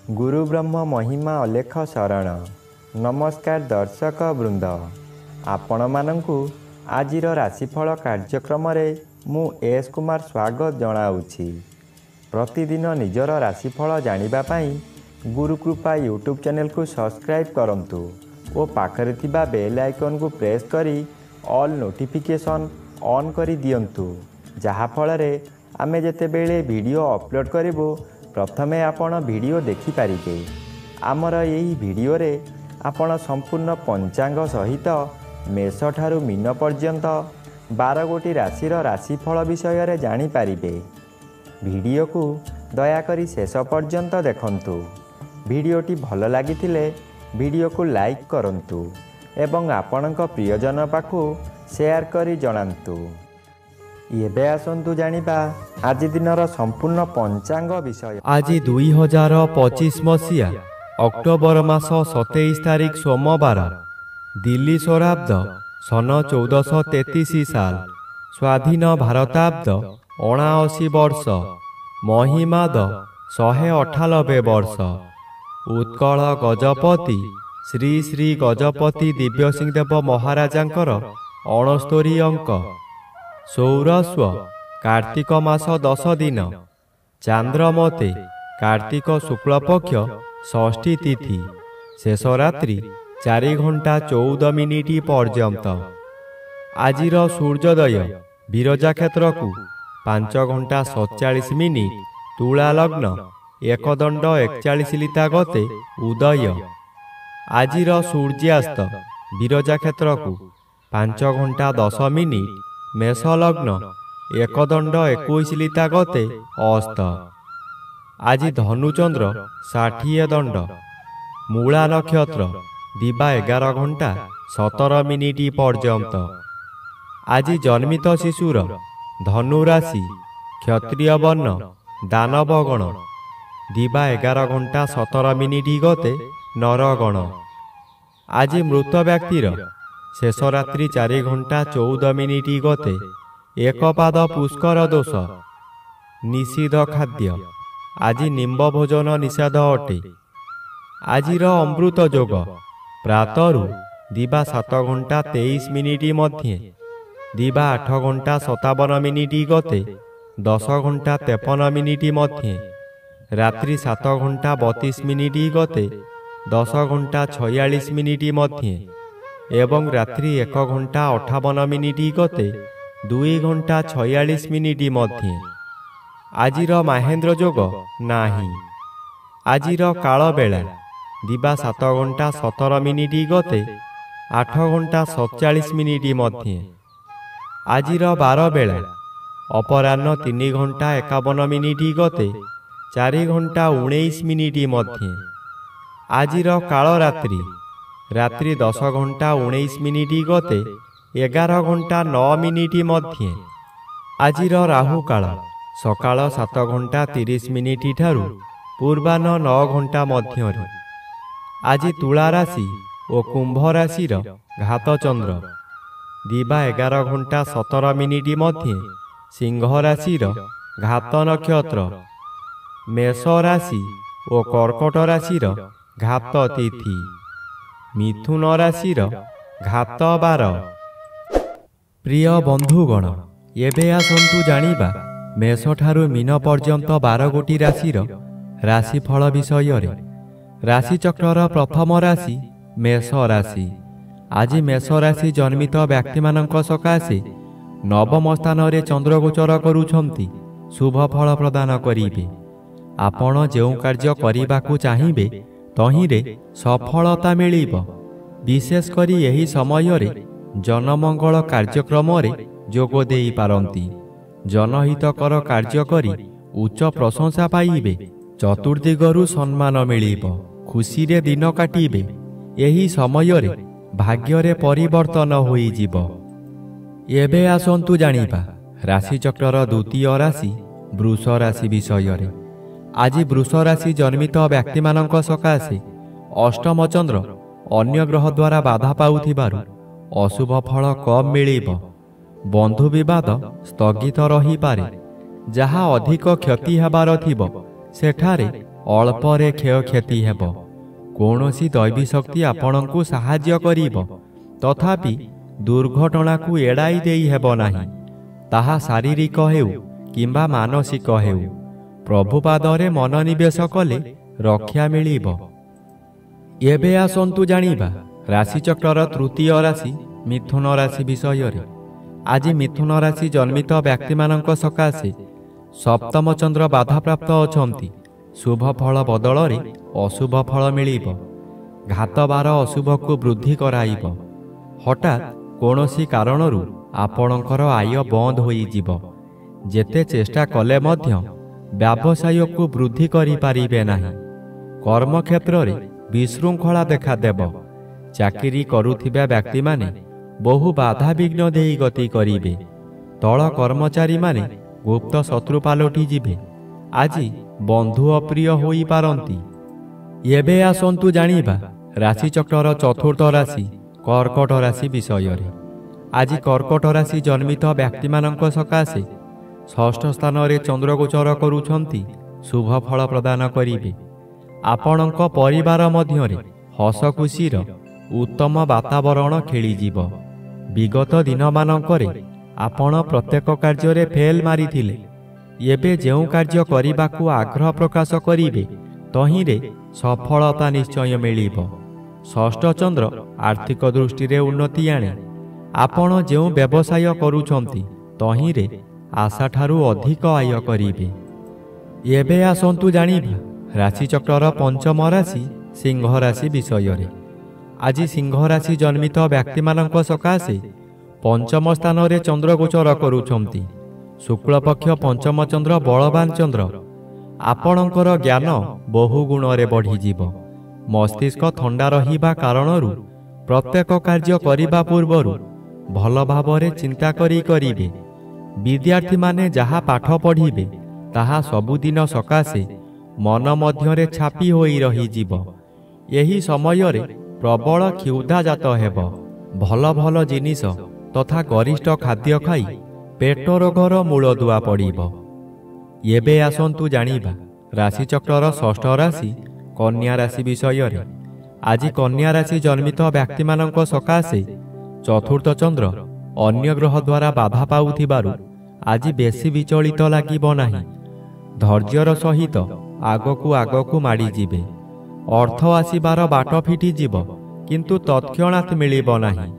गुरु ब्रह्म महिमा अलेख शरण। नमस्कार दर्शक वृंद, आपण मानंकु आजिर राशिफल कार्यक्रम रे मु एस कुमार स्वागत जनाऊछि। प्रतिदिन निजर राशिफल जानिबा पई गुरुकृपा यूट्यूब चैनल को सब्सक्राइब करंतु और पाखरे थिबा बेल आइकन को प्रेस करी ऑल नोटिफिकेशन ऑन करी दियंतु, जहा फल रे आमे जेते बेले वीडियो अपलोड करिवो प्रथमे आपण वीडियो देखि पारिबे। आमर यही वीडियो रे आपण संपूर्ण पंचांग सहित मेष ठारू मीन पर्यंत 12 गोटी राशिर राशिफल विषय रे जानि पारिबे। वीडियो को दयाकरी शेष पर्यंत देखंतु। वीडियोटी भल लागिथिले वीडियो को लाइक करंतु एवं आपणक प्रियजन पाखु शेयर करी जणांतु। एबे आसंतु जानिबा आज दिनर संपूर्ण पंचांग विषय। आज 2025 मसीहा अक्टोबर मास 27 तारिख सोमवार, दिल्ली शराब्द सन 1433 साल, स्वाधीन भारताब्द 79 वर्ष, महिमाद 198 वर्ष। उत्कल गजपति श्री श्री गजपति दिव्यसिंह देव महाराजांकर 69 अंक। सौरस्व कार्तिक मास 10 दिन, चांद्रमते कार्तिक शुक्ल पक्ष षष्ठी तिथि, शेष रात्रि 4 घंटा 14 मिनिट पर्यंत। आजिर सूर्योदय विरजा क्षेत्र को 5 घंटा 47 मिनिट, तुला लग्न 1 दंड 41 लिता गते उदय। आजिर सूर्यास्त विरजा क्षेत्र को 5 घंटा 10 मिनिट, मेष लग्न 1 दंड 21 लिता गते अस्त। आज धनुचंद्र 60 दंड, मूला नक्षत्र दिबा 11 घंटा 17 मिनिट पर्यंत। आज जन्मित शिशुर धनु राशि, क्षत्रिय वर्ण, दानवगण दिबा 11 घंटा 17 मिनिट गते नरगण। आज मृत व्यक्तिर शेष रात्रि 4 घंटा 14 मिनिट गते एक पाद पुष्कर दोष। निषिद्ध खाद्य आज निम्ब भोजन निषेध अटे। आजिर अमृत जोग प्रातरु दिबा 7 घंटा 23 मिनिट मध्ये, दिबा 8 घंटा 57 मिनिट गते 10 घंटा 53 मिनिट मध्ये, रात्रि 7 घंटा 32 मिनिट गते 10 घंटा 46 मिनिट मध्ये एवं रात्रि 1 घंटा 58 मिनिट गते 2 घंटा 46 मिनिट मध्ये। आजिर महेंद्र जोग नाही। आजिर काल बेला दिबा 7 घंटा 17 मिनिट गते 8 घंटा 47 मिनिट मध्ये। आजिर 12 बेला अपराह्न 3 घंटा 51 मिनिट गते 4 घंटा 19 मिनिट मध्ये। आजिर काल रात्रि रात्रि 10 घंटा 19 मिनिट गते 11 घंटा 9 मिनिट मध्ये। आजिर राहु काल सकाळ 7 घंटा 30 मिनिट ठारू पूर्वाह्न 9 घंटा मध्य। आज तुला राशि और कुंभ राशि घात चंद्र दिबा 11 घंटा 17 मिनिट मध्ये, सिंह राशि घात नक्षत्र। मेष राशि और कर्कट राशि घात तिथि, मिथुन राशिर घात 12। प्रिय बंधुगण, एबे आसंतु जानिबा मेष ठारू मीन पर्यंत 12 गोटी राशिर राशिफल विषय रे। राशिचक्रर प्रथम राशि मेष राशि। आज मेष राशि जन्मित व्यक्ति मानक सकाशे नवम स्थान रे चंद्र गोचर करूछंती शुभ फल प्रदान करिबे। आपण जेउ कार्य करिबाकू चाहिबे तहिरे सफलता मिलिब। विशेष करी यही समय रे जनमंगल कार्यक्रम रे जोग देई पारंती। जनहितकर कार्य करी उच्च प्रशंसा पाइबे। चतुर्दिगरु सम्मान मिलिब। खुशी रे दिन काटिबे। यही समय रे भाग्य रे परिवर्तन होई जिवो। एबे आसंतु जानिबा राशिचक्रर द्वितीय राशि वृष राशि विषय रे। आज वृष राशि जन्मित व्यक्ति मानक सकाशे अष्टम चंद्र ଅନ୍ୟ ଗ୍ରହ ଦ୍ୱାରା ବାଧା ପାଉଥିବାରୁ ଅଶୁଭ ଫଳ କମ୍ ମିଳିବ। ବନ୍ଧୁ ବିବାଦ ସ୍ଥଗିତ ରହିପାରେ। ଯାହା ଅଧିକ କ୍ଷତି ହେବାର ଥିବ ସେଠାରେ ଅଳ୍ପରେ କ୍ଷୟକ୍ଷତି ହେବ। କୌଣସି ଦୈବୀ ଶକ୍ତି ଆପଣଙ୍କୁ ସାହାଯ୍ୟ କରିବ, ତଥାପି ଦୁର୍ଘଟଣାକୁ ଏଡ଼ାଇ ଦେଇ ହେବ ନାହିଁ। ତାହା ଶାରୀରିକ ହେଉ କିମ୍ବା ମାନସିକ ହେଉ। ପ୍ରଭୁପାଦରେ ମନୋନିବେଶ କଲେ ରକ୍ଷା ମିଳିବ। ଏବେ ଆସନ୍ତୁ ଜାଣିବା ରାଶିଚକ୍ରର ତୃତୀୟ ରାଶି ମିଥୁନ ରାଶି ବିଷୟରେ। ଆଜି ମିଥୁନ ରାଶି ଜନ୍ମିତ ବ୍ୟକ୍ତିମାନଙ୍କ ସକାଶେ ସପ୍ତମ ଚନ୍ଦ୍ର ବାଧାପ୍ରାପ୍ତ ଅଛନ୍ତି। ଶୁଭ ଫଳ ବଦଳରେ ଅଶୁଭ ଫଳ ମିଳିବ। ଘାତବାର ଅଶୁଭକୁ ବୃଦ୍ଧି କରାଇବ। ହଠାତ୍ କୌଣସି କାରଣରୁ ଆପଣଙ୍କର ଆୟ ବନ୍ଦ ହୋଇଯିବ। ଯେତେ ଚେଷ୍ଟା କଲେ ମଧ୍ୟ ବ୍ୟବସାୟକୁ ବୃଦ୍ଧି କରିପାରିବେ ନାହିଁ। କର୍ମକ୍ଷେତ୍ରରେ ବିଶୃଙ୍ଖଳା ଦେଖାଦେବ। ଚାକିରି କରୁଥିବା ବ୍ୟକ୍ତିମାନେ ବହୁ ବାଧାବିଘ୍ନ ଦେଇ ଗତି କରିବେ। ତଳ କର୍ମଚାରୀମାନେ ଗୁପ୍ତ ଶତ୍ରୁ ପାଲଟି ଯିବେ। ଆଜି ବନ୍ଧୁ ଅପ୍ରିୟ ହୋଇପାରନ୍ତି। ଏବେ ଆସନ୍ତୁ ଜାଣିବା ରାଶିଚକ୍ରର ଚତୁର୍ଥ ରାଶି କର୍କଟ ରାଶି ବିଷୟରେ। ଆଜି କର୍କଟ ରାଶି ଜନ୍ମିତ ବ୍ୟକ୍ତିମାନଙ୍କ ସକାଶେ ଷଷ୍ଠ ସ୍ଥାନରେ ଚନ୍ଦ୍ରଗୋଚର କରୁଛନ୍ତି। ଶୁଭ ଫଳ ପ୍ରଦାନ କରିବେ। ଆପଣଙ୍କ ପରିବାର ମଧ୍ୟରେ ହସ ଖୁସିର ଉତ୍ତମ ବାତାବରଣ ଖେଳିଯିବ। ବିଗତ ଦିନମାନଙ୍କରେ ଆପଣ ପ୍ରତ୍ୟେକ କାର୍ଯ୍ୟରେ ଫେଲ୍ ମାରିଥିଲେ। ଏବେ ଯେଉଁ କାର୍ଯ୍ୟ କରିବାକୁ ଆଗ୍ରହ ପ୍ରକାଶ କରିବେ ତହିଁରେ ସଫଳତା ନିଶ୍ଚୟ ମିଳିବ। ଷଷ୍ଠ ଚନ୍ଦ୍ର ଆର୍ଥିକ ଦୃଷ୍ଟିରେ ଉନ୍ନତି ଆଣେ। ଆପଣ ଯେଉଁ ବ୍ୟବସାୟ କରୁଛନ୍ତି ତହିଁରେ ଆଶାଠାରୁ ଅଧିକ ଆୟ କରିବେ। ଏବେ ଆସନ୍ତୁ ଜାଣିବା ରାଶିଚକ୍ରର ପଞ୍ଚମ ରାଶି ସିଂହ ରାଶି ବିଷୟରେ। ଆଜି ସିଂହ ରାଶି ଜନ୍ମିତ ବ୍ୟକ୍ତିମାନଙ୍କ ସକାଶେ ପଞ୍ଚମ ସ୍ଥାନରେ ଚନ୍ଦ୍ରଗୋଚର କରୁଛନ୍ତି। ଶୁକ୍ଳପକ୍ଷ ପଞ୍ଚମ ଚନ୍ଦ୍ର ବଳବାନ ଚନ୍ଦ୍ର। ଆପଣଙ୍କର ଜ୍ଞାନ ବହୁ ଗୁଣରେ ବଢ଼ିଯିବ। ମସ୍ତିଷ୍କ ଥଣ୍ଡା ରହିବା କାରଣରୁ ପ୍ରତ୍ୟେକ କାର୍ଯ୍ୟ କରିବା ପୂର୍ବରୁ ଭଲ ଭାବରେ ଚିନ୍ତା କରିବେ। ବିଦ୍ୟାର୍ଥୀମାନେ ଯାହା ପାଠ ପଢ଼ିବେ ତାହା ସବୁଦିନ ସକାଶେ ମନ ମଧ୍ୟରେ ଛାପି ହୋଇ ରହିଯିବ। ଏହି ସମୟରେ ପ୍ରବଳ କ୍ଷୁଧାଜାତ ହେବ। ଭଲ ଭଲ ଜିନିଷ ତଥା ଗରିଷ୍ଠ ଖାଦ୍ୟ ଖାଇ ପେଟ ରୋଗର ମୂଳଦୁଆ ପଡ଼ିବ। ଏବେ ଆସନ୍ତୁ ଜାଣିବା ରାଶିଚକ୍ରର ଷଷ୍ଠ ରାଶି କନ୍ୟା ରାଶି ବିଷୟରେ। ଆଜି କନ୍ୟା ରାଶି ଜନ୍ମିତ ବ୍ୟକ୍ତିମାନଙ୍କ ସକାଶେ ଚତୁର୍ଥ ଚନ୍ଦ୍ର ଅନ୍ୟ ଗ୍ରହ ଦ୍ୱାରା ବାଧା ପାଉଥିବାରୁ ଆଜି ବେଶୀ ବିଚଳିତ ଲାଗିବ ନାହିଁ। ଧୈର୍ଯ୍ୟର ସହିତ ଆଗକୁ ମାଡ଼ିଯିବେ। ଅର୍ଥ ଆସିବାର ବାଟ ଫିଟିଯିବ, କିନ୍ତୁ ତତ୍କ୍ଷଣାତ୍ ମିଳିବ ନାହିଁ।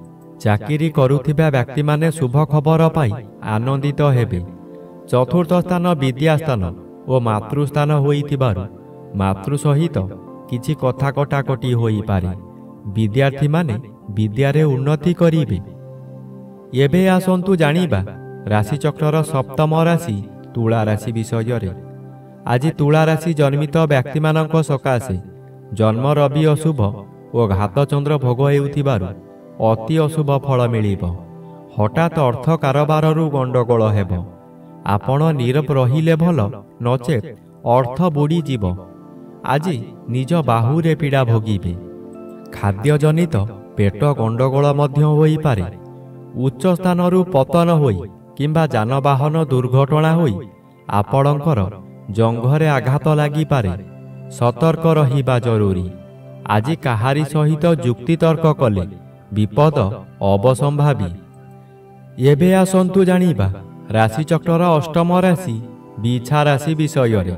ଚାକିରି କରୁଥିବା ବ୍ୟକ୍ତିମାନେ ଶୁଭ ଖବର ପାଇ ଆନନ୍ଦିତ ହେବେ। ଚତୁର୍ଥ ସ୍ଥାନ ବିଦ୍ୟାସ୍ଥାନ ଓ ମାତୃସ୍ଥାନ ହୋଇଥିବାରୁ ମାତୃ ସହିତ କିଛି କଥା କଟାକଟି ହୋଇପାରେ। ବିଦ୍ୟାର୍ଥୀମାନେ ବିଦ୍ୟାରେ ଉନ୍ନତି କରିବେ। ଏବେ ଆସନ୍ତୁ ଜାଣିବା ରାଶିଚକ୍ରର ସପ୍ତମ ରାଶି ତୁଳା ରାଶି ବିଷୟରେ। ଆଜି ତୁଳା ରାଶି ଜନ୍ମିତ ବ୍ୟକ୍ତିମାନଙ୍କ ସକାଶେ ଜନ୍ମ ରବି ଅଶୁଭ ଓ ଘାତଚନ୍ଦ୍ର ଭୋଗ ହେଉଥିବାରୁ ଅତି ଅଶୁଭ ଫଳ ମିଳିବ। ହଠାତ୍ ଅର୍ଥ କାରବାରରୁ ଗଣ୍ଡଗୋଳ ହେବ। ଆପଣ ନୀରବ ରହିଲେ ଭଲ, ନଚେତ୍ ଅର୍ଥ ବୁଡ଼ିଯିବ। ଆଜି ନିଜ ବାହୁରେ ପୀଡ଼ା ଭୋଗିବେ। ଖାଦ୍ୟଜନିତ ପେଟ ଗଣ୍ଡଗୋଳ ମଧ୍ୟ ହୋଇପାରେ। ଉଚ୍ଚ ସ୍ଥାନରୁ ପତନ ହୋଇ କିମ୍ବା ଯାନବାହନ ଦୁର୍ଘଟଣା ହୋଇ ଆପଣଙ୍କର ଜଙ୍ଘରେ ଆଘାତ ଲାଗିପାରେ। ସତର୍କ ରହିବା ଜରୁରୀ। ଆଜି କାହାରି ସହିତ ଯୁକ୍ତିତର୍କ କଲେ ବିପଦ ଅବସମ୍ଭାବୀ। ଏବେ ଆସନ୍ତୁ ଜାଣିବା ରାଶିଚକ୍ରର ଅଷ୍ଟମ ରାଶି ବିଛା ରାଶି ବିଷୟରେ।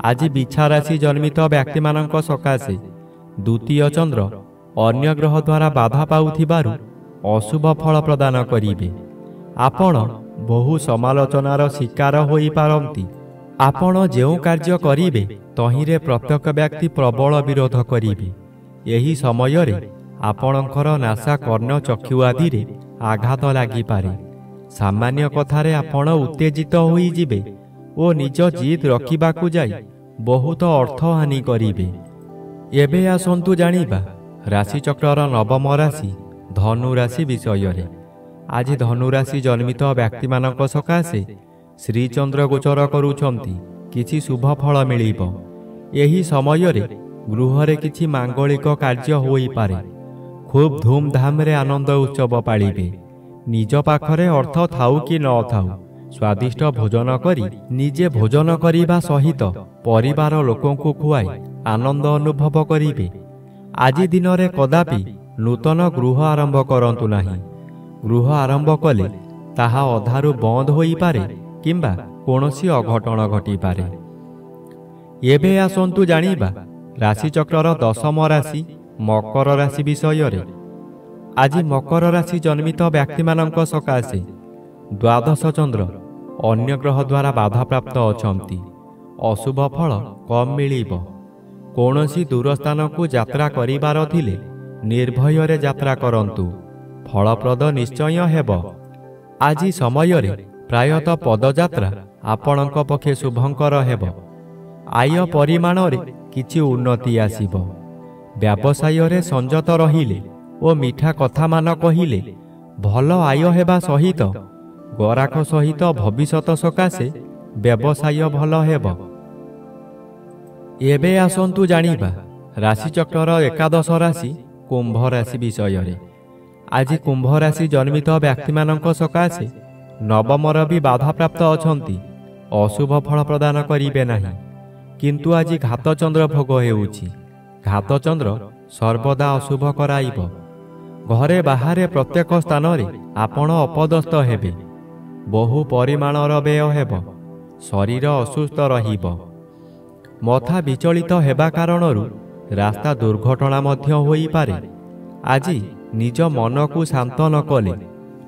ଆଜି ବିଛା ରାଶି ଜନ୍ମିତ ବ୍ୟକ୍ତିମାନଙ୍କ ସକାଶେ ଦ୍ୱିତୀୟ ଚନ୍ଦ୍ର ଅନ୍ୟ ଗ୍ରହ ଦ୍ୱାରା ବାଧା ପାଉଥିବାରୁ ଅଶୁଭ ଫଳ ପ୍ରଦାନ କରିବେ। ଆପଣ ବହୁ ସମାଲୋଚନାର ଶିକାର ହୋଇପାରନ୍ତି। ଆପଣ ଯେଉଁ କାର୍ଯ୍ୟ କରିବେ ତହିଁରେ ପ୍ରତ୍ୟେକ ବ୍ୟକ୍ତି ପ୍ରବଳ ବିରୋଧ କରିବେ। ଏହି ସମୟରେ ଆପଣଙ୍କର ନାସା କର୍ଣ୍ଣ ଚକ୍ଷୁ ଆଦିରେ ଆଘାତ ଲାଗିପାରେ। ସାମାନ୍ୟ କଥାରେ ଆପଣ ଉତ୍ତେଜିତ ହୋଇଯିବେ ଓ ନିଜ ଜିଦ୍ ରଖିବାକୁ ଯାଇ ବହୁତ ଅର୍ଥହାନି କରିବେ। ଏବେ ଆସନ୍ତୁ ଜାଣିବା ରାଶିଚକ୍ରର ନବମ ରାଶି ଧନୁ ରାଶି ବିଷୟରେ। ଆଜି ଧନୁରାଶି ଜନ୍ମିତ ବ୍ୟକ୍ତିମାନଙ୍କ ସକାଶେ ଶ୍ରୀଚନ୍ଦ୍ର ଗୋଚର କରୁଛନ୍ତି। କିଛି ଶୁଭ ଫଳ ମିଳିବ। ଏହି ସମୟରେ ଗୃହରେ କିଛି ମାଙ୍ଗଳିକ କାର୍ଯ୍ୟ ହୋଇପାରେ। ଖୁବ୍ ଧୁମ୍‌ଧାମ୍‌ରେ ଆନନ୍ଦ ଉତ୍ସବ ପାଳିବେ। ନିଜ ପାଖରେ ଅର୍ଥ ଥାଉ କି ନ ଥାଉ ସ୍ୱାଦିଷ୍ଟ ଭୋଜନ କରି ନିଜେ ଭୋଜନ କରିବା ସହିତ ପରିବାର ଲୋକଙ୍କୁ ଖୁଆଇ ଆନନ୍ଦ ଅନୁଭବ କରିବେ। ଆଜି ଦିନରେ କଦାପି ନୂତନ ଗୃହ ଆରମ୍ଭ କରନ୍ତୁ ନାହିଁ। ଗୃହ ଆରମ୍ଭ କଲେ ତାହା ଅଧାରୁ ବନ୍ଦ ହୋଇପାରେ କିମ୍ବା କୌଣସି ଅଘଟଣ ଘଟିପାରେ। ଏବେ ଆସନ୍ତୁ ଜାଣିବା ରାଶିଚକ୍ରର ଦଶମ ରାଶି ମକର ରାଶି ବିଷୟରେ। ଆଜି ମକର ରାଶି ଜନ୍ମିତ ବ୍ୟକ୍ତିମାନଙ୍କ ସକାଶେ ଦ୍ୱାଦଶ ଚନ୍ଦ୍ର ଅନ୍ୟ ଗ୍ରହ ଦ୍ୱାରା ବାଧାପ୍ରାପ୍ତ ଅଛନ୍ତି। ଅଶୁଭ ଫଳ କମ୍ ମିଳିବ। କୌଣସି ଦୂର ସ୍ଥାନକୁ ଯାତ୍ରା କରିବାର ଥିଲେ ନିର୍ଭୟରେ ଯାତ୍ରା କରନ୍ତୁ, ଫଳପ୍ରଦ ନିଶ୍ଚୟ ହେବ। ଆଜି ସମୟରେ ପ୍ରାୟତଃ ପଦଯାତ୍ରା ଆପଣଙ୍କ ପକ୍ଷେ ଶୁଭଙ୍କର ହେବ। ଆୟ ପରିମାଣରେ କିଛି ଉନ୍ନତି ଆସିବ। ବ୍ୟବସାୟରେ ସଂଯତ ରହିଲେ ଓ ମିଠା କଥାମାନ କହିଲେ ଭଲ ଆୟ ହେବା ସହିତ ଗରାଖ ସହିତ ଭବିଷ୍ୟତ ସକାଶେ ବ୍ୟବସାୟ ଭଲ ହେବ। ଏବେ ଆସନ୍ତୁ ଜାଣିବା ରାଶିଚକ୍ରର ଏକାଦଶ ରାଶି କୁମ୍ଭ ରାଶି ବିଷୟରେ। ଆଜି କୁମ୍ଭ ରାଶି ଜନ୍ମିତ ବ୍ୟକ୍ତିମାନଙ୍କ ସକାଶେ ନବମର ବି ବାଧାପ୍ରାପ୍ତ ଅଛନ୍ତି। ଅଶୁଭ ଫଳ ପ୍ରଦାନ କରିବେ ନାହିଁ। କିନ୍ତୁ ଆଜି ଘାତଚନ୍ଦ୍ର ଭୋଗ ହେଉଛି। ଘାତଚନ୍ଦ୍ର ସର୍ବଦା ଅଶୁଭ କରାଇବ। ଘରେ ବାହାରେ ପ୍ରତ୍ୟେକ ସ୍ଥାନରେ ଆପଣ ଅପଦସ୍ଥ ହେବେ। ବହୁ ପରିମାଣର ବ୍ୟୟ ହେବ। ଶରୀର ଅସୁସ୍ଥ ରହିବ। ମଥା ବିଚଳିତ ହେବା କାରଣରୁ ରାସ୍ତା ଦୁର୍ଘଟଣା ମଧ୍ୟ ହୋଇପାରେ। ଆଜି ନିଜ ମନକୁ ଶାନ୍ତ ନ କଲେ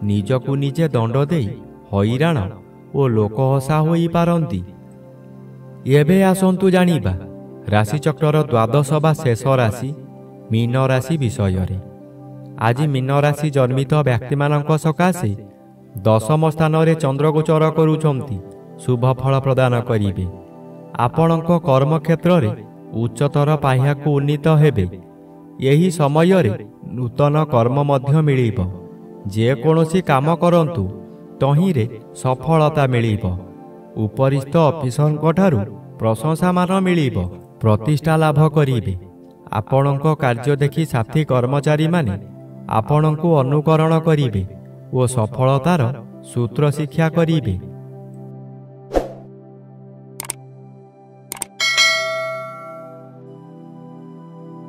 ନିଜକୁ ନିଜେ ଦଣ୍ଡ ଦେଇ ହଇରାଣ ଓ ଲୋକହସା ହୋଇପାରନ୍ତି। ଏବେ ଆସନ୍ତୁ ଜାଣିବା ରାଶିଚକ୍ରର ଦ୍ୱାଦଶ ବା ଶେଷ ରାଶି ମୀନ ରାଶି ବିଷୟରେ। ଆଜି ମୀନ ରାଶି ଜନ୍ମିତ ବ୍ୟକ୍ତିମାନଙ୍କ ସକାଶେ ଦଶମ ସ୍ଥାନରେ ଚନ୍ଦ୍ରଗୋଚର କରୁଛନ୍ତି। ଶୁଭ ଫଳ ପ୍ରଦାନ କରିବେ। ଆପଣଙ୍କ କର୍ମକ୍ଷେତ୍ରରେ ଉଚ୍ଚତର ପାହ୍ୟାକୁ ଉନ୍ନୀତ ହେବେ। ଏହି ସମୟରେ ନୂତନ କର୍ମ ମଧ୍ୟ ମିଳିବ। ଯେକୌଣସି କାମ କରନ୍ତୁ ତହିଁରେ ସଫଳତା ମିଳିବ। ଉପରିସ୍ଥ ଅଫିସରଙ୍କଠାରୁ ପ୍ରଶଂସାମାନ ମିଳିବ। ପ୍ରତିଷ୍ଠା ଲାଭ କରିବେ। ଆପଣଙ୍କ କାର୍ଯ୍ୟ ଦେଖି ସାଥୀ କର୍ମଚାରୀମାନେ ଆପଣଙ୍କୁ ଅନୁକରଣ କରିବେ ଓ ସଫଳତାର ସୂତ୍ର ଶିକ୍ଷା କରିବେ।